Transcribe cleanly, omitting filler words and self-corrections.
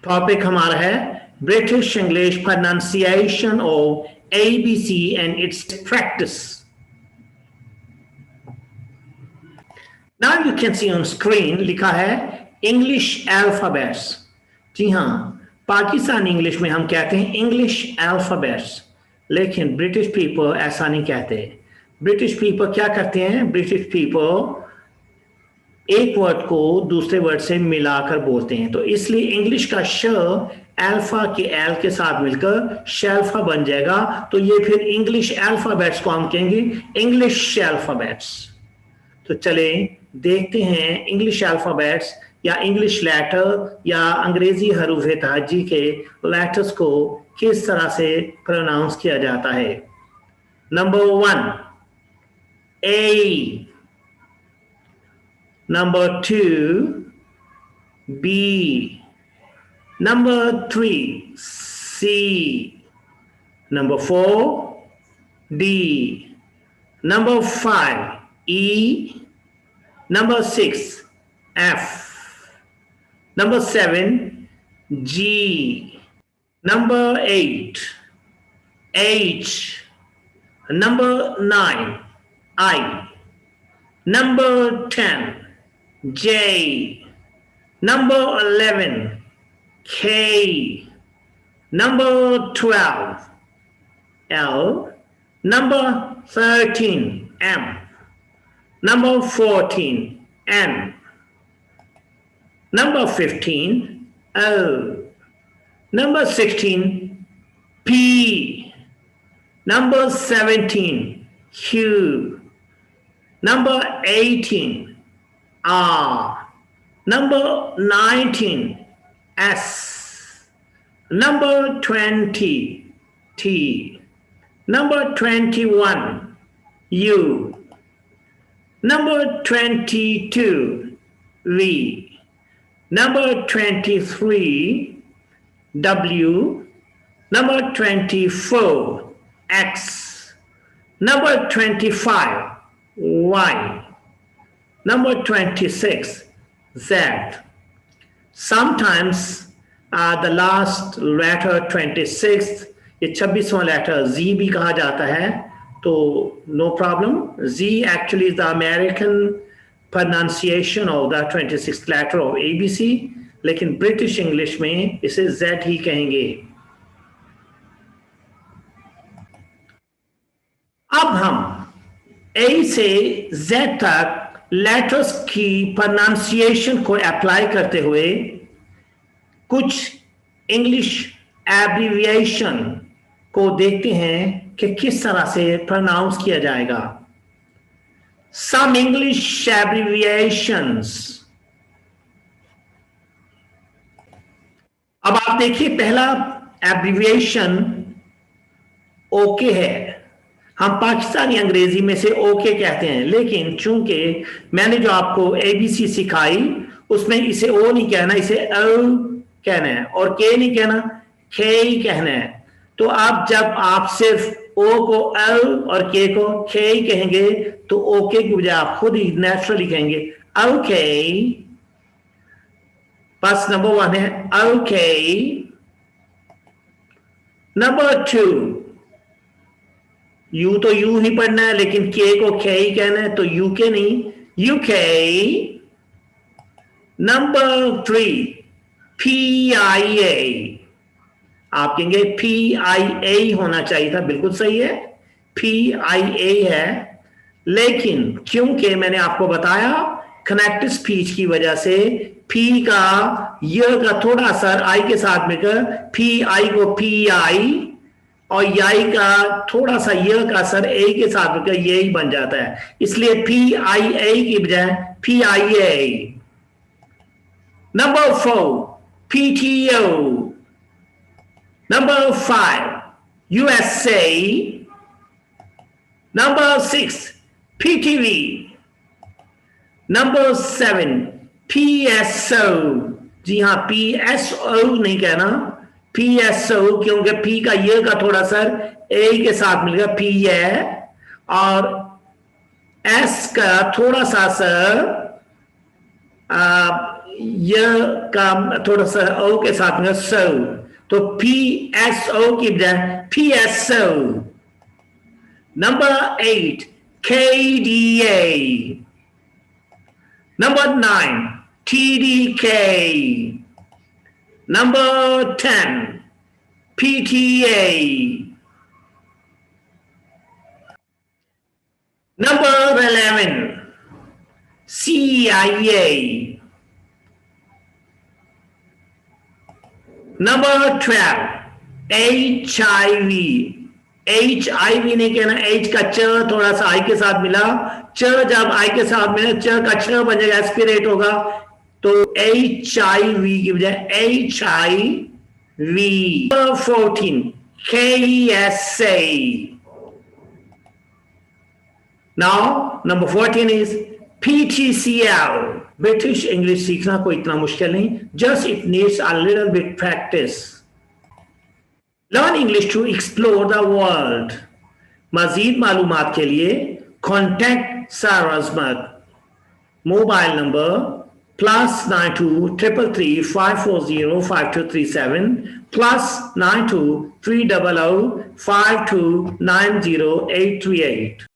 Topic हमारा है British English pronunciation of ABC and its practice. Now you can see on screen लिखा है English alphabets. जी हाँ, Pakistani English में हम कहते हैं English alphabets, लेकिन ब्रिटिश पीपल ऐसा नहीं कहते। ब्रिटिश पीपल क्या करते हैं? ब्रिटिश पीपल एक वर्ड को दूसरे वर्ड से मिलाकर बोलते हैं, तो इसलिए इंग्लिश का श अल्फा के एल के साथ मिलकर शेल्फा बन जाएगा। तो ये फिर इंग्लिश अल्फाबेट्स को हम कहेंगे इंग्लिश अल्फाबेट्स। तो चले देखते हैं इंग्लिश अल्फाबेट्स या इंग्लिश लेटर या अंग्रेजी हरूफ तहज्जी के लेटर्स को किस तरह से प्रोनाउंस किया जाता है। Number 1 A, number 2 B, number 3 C, number 4 D, number 5 E, number 6 F, number 7 G, number 8 H, number 9 I, number 10 J, number 11 K, number 12 L, number 13 M, number 14 N, number 15 O, number 16 P, number 17 Q, number 18 R, number 19 S, number 20 T, number 21 U, number 22 V, number 23 W, number 24 X, number 25 Y, number 26 Z. Sometimes the last letter 26, ये 26वां letter Z भी कहा जाता है, तो no problem. Z actually is the American pronunciation of the 26th letter of ABC, लेकिन British English में इसे Z ही कहेंगे। अब हम A से Z तक लेटर्स की प्रोनाउंसिएशन को अप्लाई करते हुए कुछ इंग्लिश एब्रिविएशन को देखते हैं कि किस तरह से प्रोनाउंस किया जाएगा। Some English abbreviations. अब आप देखिए पहला एब्रिविएशन ओके है। हम पाकिस्तानी अंग्रेजी में से ओके कहते हैं, लेकिन चूंकि मैंने जो आपको एबीसी सिखाई उसमें इसे ओ नहीं कहना, इसे ओ कहना है, और के नहीं कहना, के ही कहना है। तो आप जब आप सिर्फ ओ को ओ और के को के ही कहेंगे तो ओके की बजाय आप खुद ही नेचुरली कहेंगे ओके। बस नंबर 1 है ओके। नंबर 2 यू तो यू ही पढ़ना है, लेकिन के को के ही कहना है, तो यूके नहीं यूके। नंबर 3 PIA, आप कहेंगे PIA होना चाहिए था, बिल्कुल सही है, PIA है, लेकिन क्योंकि मैंने आपको बताया कनेक्टिव स्पीच की वजह से P का य का थोड़ा असर आई के साथ मिलकर PI को PI और याई का थोड़ा सा य का असर ए के साथ मिलकर ये ही बन जाता है, इसलिए PIA की बजाय PIA। Number 4 PTO, number 5 USA, number 6 PTV, number 7 PSO। जी हाँ, PSO नहीं कहना, PSO, क्योंकि P का ये का थोड़ा सर A के साथ मिलेगा P है, और S का थोड़ा सा सर य का थोड़ा सा ओ के साथ में सो, तो PSO की बजाय PSO. Number 8, KDA. Number 9, TDK. Number 10, PTA. Number 11, CIA. Number 12, HIV. HIV नहीं कहना, H का च थोड़ा सा I के साथ मिला, च जब I के साथ मिला, च का छ बन जाएगा, एस्पिरेट होगा, तो HIV की बजाय HIV. Number 14, KSA. Now number 14 is PTCL. British English सीखना कोई इतना मुश्किल नहीं, just it needs a little bit practice. Learn English to explore the world. मज़ीद मालूमात के लिए contact Sir Azmat. Mobile number +92 333 540 5237 +92 300 5290 838.